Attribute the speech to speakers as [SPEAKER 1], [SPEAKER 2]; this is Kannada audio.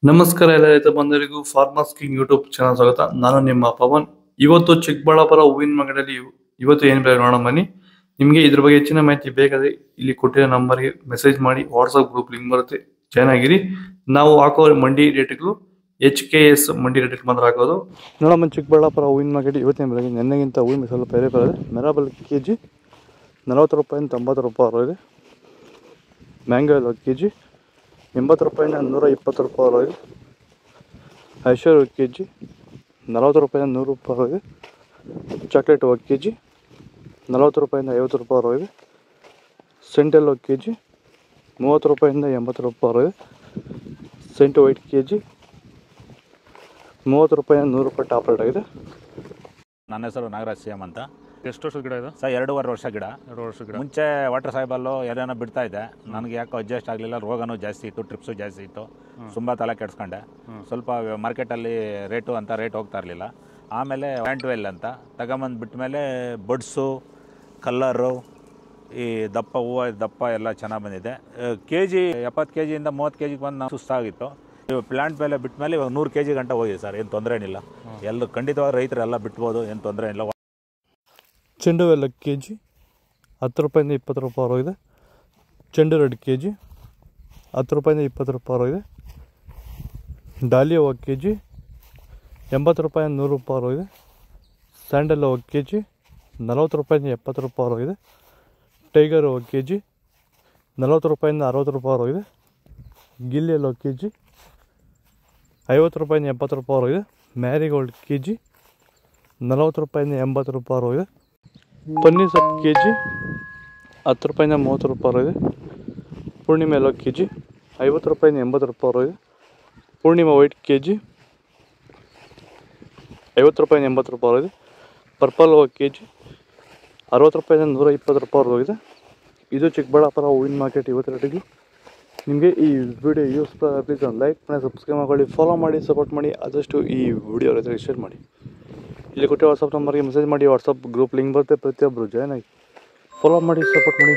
[SPEAKER 1] ನಮಸ್ಕಾರ ಎಲ್ಲ ರೈತ ಬಂಧುಗಳಿಗೂ ಫಾರ್ಮರ್ಸ್ ಕಿಂಗ್ ಯೂಟ್ಯೂಬ್ ಚಾನಲ್ ಸ್ವಾಗತ. ನಾನು ನಿಮ್ಮ ಪವನ್. ಇವತ್ತು ಚಿಕ್ಕಬಳ್ಳಾಪುರ ಹೂವಿನ ಮಾರ್ಕೆಟಲ್ಲಿ ಇವತ್ತು ಏನು ಬೆಲೆ ನೋಡೋಣ ಬನ್ನಿ. ನಿಮಗೆ ಇದ್ರ ಬಗ್ಗೆ ಹೆಚ್ಚಿನ ಮಾಹಿತಿ ಬೇಕಾದ್ರೆ ಇಲ್ಲಿ ಕೊಟ್ಟಿರೋ ನಂಬರ್ಗೆ ಮೆಸೇಜ್ ಮಾಡಿ, ವಾಟ್ಸ್ಆಪ್ ಗ್ರೂಪ್ ಲಿಂಕ್ ಬರುತ್ತೆ, ಜಾಯ್ನ್ ಆಗಿರಿ. ನಾವು ಹಾಕೋ ಮಂಡಿ ರೇಟ್ಗಳು HKS ಮಂಡಿ ರೇಟ್ ಮಾತ್ರ ಹಾಕೋದು. ನೋಡಮ್ಮ, ಚಿಕ್ಕಬಳ್ಳಾಪುರ ಹೂವಿನ ಮಾರ್ಕೆಟ್ ಇವತ್ತಿನ ಬೆಳಗ್ಗೆ ನೆನ್ನೆಗಿಂತ ಹೂವಿನ ಸ್ವಲ್ಪ ಬೇರೆ ಬರೋದು. ಮೆರಾಬಲ್ ಕೆಜಿ 40 ರೂಪಾಯಿಂದ 90 ರೂಪಾಯಿ ಇದೆ. ಮ್ಯಾಂಗೋ ಎಲ್ಲ ಕೆಜಿ 80 ರೂಪಾಯಿಂದ 120 ರೂಪಾಯಿ. ಐಶ್ವರ್ಯ ಕೆಜಿ 40 ರೂಪಾಯಿಂದ 100 ರೂಪಾಯಿ. ಚಾಕ್ಲೇಟ್ 1 ಕೆಜಿ 40 ರೂಪಾಯಿಂದ 50 ರೂಪಾಯಿ. ಸೆಂಟೆಲ್ 1 ಕೆಜಿ 30 ರೂಪಾಯಿಂದ 80 ರೂಪಾಯಿ. ಸೆಂಟು ವೈಟ್ ಕೆಜಿ 30 ರೂಪಾಯಿಂದ 100 ರೂಪಾಯಿ ಟಾಪ್ ರೇಟ್ ಆಗಿದೆ.
[SPEAKER 2] ನನ್ನ ಹೆಸರು ನಾಗರಾಜ್ CM ಅಂತ.
[SPEAKER 3] ಎಷ್ಟು ವರ್ಷದ ಗಿಡ ಇದು?
[SPEAKER 2] ಸರ್ 2.5 ವರ್ಷ ಗಿಡ.
[SPEAKER 3] 2 ವರ್ಷ ಗಿಡ.
[SPEAKER 2] ಮುಂಚೆ ವಾಟರ್ ಸಾಯಿಬಲ್ಲು ಏನೇನೋ ಬಿಡ್ತಾ ಇದ್ದೆ. ನನಗೆ ಯಾಕೋ ಅಡ್ಜಸ್ಟ್ ಆಗಲಿಲ್ಲ. ರೋಗನೂ ಜಾಸ್ತಿ ಇತ್ತು, ಟ್ರಿಪ್ಸು ಜಾಸ್ತಿ ಇತ್ತು. ತುಂಬ ತಲೆ ಕೆಡಿಸ್ಕೊಂಡೆ. ಸ್ವಲ್ಪ ಮಾರ್ಕೆಟಲ್ಲಿ ರೇಟ್ ಹೋಗ್ತಾ ಇರಲಿಲ್ಲ. ಆಮೇಲೆ ಪ್ಯಾಂಟ್ವೆಲ್ ಅಂತ ತಗೊಂಬಂದು ಬಿಟ್ಟ ಮೇಲೆ ಬಡ್ಸು, ಕಲ್ಲರು, ಈ ದಪ್ಪ ಹೂವು ದಪ್ಪ ಎಲ್ಲ ಚೆನ್ನಾಗಿ ಬಂದಿದೆ. ಕೆಜಿ 70 ಕೆಜಿಯಿಂದ 30 ಕೆಜಿಗೆ ಬಂದು ನಾವು ಸುಸ್ತಾಗಿತ್ತು. ಪ್ಲಾಂಟ್ ಮೇಲೆ ಬಿಟ್ಟ ಮೇಲೆ ಇವಾಗ 100 ಕೆಜಿ ಗಂಟ ಹೋಗಿದೆ ಸರ್. ಏನು ತೊಂದರೆ ಏನಿಲ್ಲ. ಎಲ್ಲೂ ಖಂಡಿತವಾಗಿ ರೈತರೆಲ್ಲ ಬಿಟ್ಬೋದು, ಏನು ತೊಂದರೆ ಇಲ್ಲ.
[SPEAKER 1] ಚೆಂಡು ಎಲ್ಲ ಕೆಜಿ 10 ರೂಪಾಯಿಂದ 20 ರೂಪಾಯಿ ಇದೆ. ಚೆಂಡು ರೆಡ್ ಕೆಜಿ 10 ರೂಪಾಯಿಂದ 20 ರೂಪಾಯಿ ಇದೆ. ಡಾಲಿಯಾ 1 ಕೆಜಿ 80 ರೂಪಾಯಿಂದ 100 ರೂಪಾಯಿ ಇದೆ. ಸ್ಯಾಂಡಲ್ 1 ಕೆಜಿ 40 ರೂಪಾಯಿಂದ 70 ರೂಪಾಯಿ ಇದೆ. ಟೈಗರ್ 1 ಕೆಜಿ 40 ರೂಪಾಯಿಂದ 60 ರೂಪಾಯಿ ಇದೆ. ಗಿಲ್ಲಿಯಲ್ಲಿ 1 ಕೆಜಿ 50 ರೂಪಾಯಿಂದ 70 ರೂಪಾಯಿ ಇದೆ. ಮ್ಯಾರಿಗೋಲ್ಡ್ ಕೆಜಿ 40 ರೂಪಾಯಿಂದ 80 ರೂಪಾಯಿ ಇದೆ. ಪನ್ನೀರ್ ಸೊಪ್ಪು ಕೆಜಿ 10 ರೂಪಾಯಿಂದ 30 ರೂಪಾಯಿ ಇದೆ. ಪೂರ್ಣಿಮೆ ಎಲ್ಲ ಕೆಜಿ 50 ರೂಪಾಯಿಂದ 80 ರೂಪಾಯಿ ಇದೆ. ಪೂರ್ಣಿಮಾ ವೈಟ್ ಕೆಜಿ 50 ರೂಪಾಯಿಂದ 80 ರೂಪಾಯಿ ಇದೆ. ಪರ್ಪಲ್ ಕೆಜಿ 60 ರೂಪಾಯಿಂದ 120 ರೂಪಾಯಿ ಇದೆ. ಇದು ಚಿಕ್ಕಬಳ್ಳಾಪುರ ಹೂವಿನ ಮಾರ್ಕೆಟ್ ಇವತ್ತು ರೇಟಿಗೆ. ನಿಮಗೆ ಈ ವಿಡಿಯೋ ಯೂಸ್ಫುಲ್ ಆದರೆ ಪ್ಲೀಸ್ ಒಂದು ಲೈಕ್ ಮಾಡಿ, ಸಬ್ಸ್ಕ್ರೈಬ್ ಮಾಡ್ಕೊಳ್ಳಿ, ಫಾಲೋ ಮಾಡಿ, ಸಪೋರ್ಟ್ ಮಾಡಿ. ಆದಷ್ಟು ಈ ವಿಡಿಯೋ ರೈತರಿಗೆ ಶೇರ್ ಮಾಡಿ. ಇಲ್ಲಿ ಕೊಟ್ಟೆ ವಾಟ್ಸಪ್ ನಂಬರ್ಗೆ ಮೆಸೇಜ್ ಮಾಡಿ. ವಾಟ್ಸಪ್ ಗ್ರೂಪ್ ಲಿಂಕ್ ಬರುತ್ತೆ, ಪ್ರತಿಯೊಬ್ಬರು ಜಾಯ್ನ್ ಆಗಿ ಫಾಲೋ ಮಾಡಿ, ಸಪೋರ್ಟ್ ಮಾಡಿ.